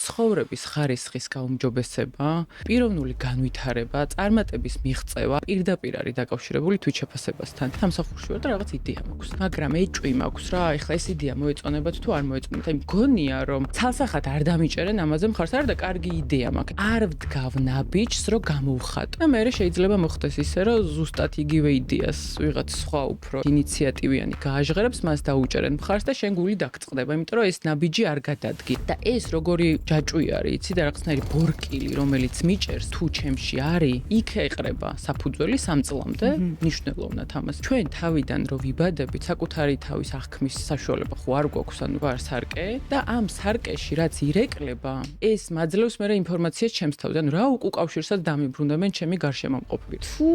ცხოვრების ხარისხის გაუმჯობესება, პიროვნული განვითარება, წარმატების მიღწევა პირდაპირ არის დაკავშირებული თვითშეფასებასთან. სამსახურში ვარ და რაღაც იდეა მაქვს, მაგრამ ეჭვი მაქვს რა, ეხლა ეს იდეა მოეწონებათ თუ არ მოეწონებათ. აი მგონია რომ ცალსახად არ დამიჭერენ ამაზე მხარს არა და კარგი იდეა მაქვს. არ ვდგავ ნაბიჯს რომ გამოვხატო. და მე შეიძლება მოხდეს ისე რომ ზუსტად იგივე იდეას ვიღაც სხვა უფრო ინიციატივიანი გააჟღერებს, მას დაუჭერენ მხარს და შენ გული დაგწყდება, იმიტომ რომ ეს ნაბიჯი არ გადადგი. და ეს როგორი ჯაჭვი არის, იცი და რაღაცნაირი ბორკილი, რომელიც მიჭერს თუ ჩემში არის, იქ ეყრება საფუძველი 3 წლამდე, მნიშვნელოვნად ამას. ჩვენ თავიდან რო ვიბადებით, საკუთარი თავის აღქმის საშუალება ხო არ გვაქვს, ანუ ვარ სარკე და ამ სარკეში რაც ირეკლება, ეს მაძლევს მე ინფორმაციას ჩემს თავზე, ანუ რა უკავშირსაც დამიბრუნებენ ჩემი გარშემოყოფით. თუ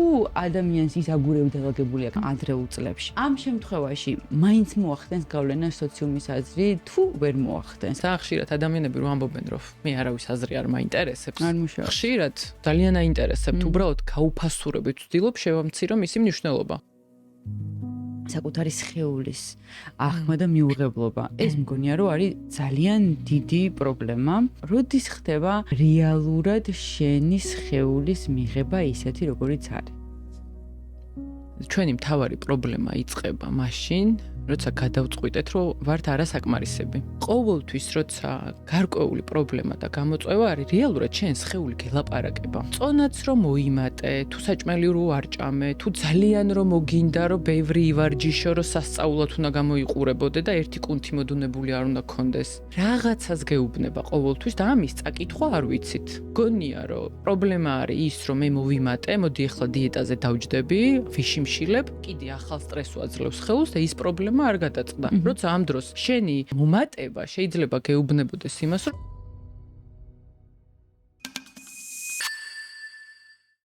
ადამიანს ის აგურები დაგაგებული აქვს ადრეულ წლებში, ამ შემთხვევაში მაინც მოახდენს გავლენა სოციუმის აზრი თუ ვერ მოახდენს? ხშირად ადამიანები რო ამბობენ რომ მე არავის აზრი არ მაინტერესებს. არ მუშაობს. ხშირად ძალიან აინტერესებთ, უბრალოდ გაუფასურებით ვცდილობ შევამცირო მისი მნიშვნელობა. საკუთარი სხეულის აღქმა და მიუღებლობა. ეს მგონია რომ არის ძალიან დიდი პრობლემა. როდის ხდება რეალურად შენი სხეულის მიღება ისეთი როგორიც არის? ჩვენი მთავარი პრობლემა იწყება მაშინ, როცა გადავწყვიტეთ, რომ ვართ არასაკმარისები. ყოველთვის, როცა გარკვეული პრობლემა და გამოწვევა არის, რეალურად შენ სხეული გელაპარაკება. წონაც რომ მოიმატე, თუ საჭმელი რო არ ჭამე, თუ ძალიან რომ მოგინდა, რომ ბევრი ივარჯიშო, რომ სასწაულად უნდა გამოიყურებოდე და ერთი კუნთი მოდუნებული არ უნდა გქონდეს. რაღაცას გეუბნება ყოველთვის და ამის წაკითხვა არ ვიცით. გონია, რომ პრობლემა არის ის, რომ მე მოვიმატე, მოდი ახლა დიეტაზე დავჯდები, ფიში მშილებ, კიდე ახალ სტრესს ვაძლევს სხეულს და ის პრობლემა არ გადაწყდა. როცა ამ დროს შენი მომატება შეიძლება გეუბნებოდეს იმას, რომ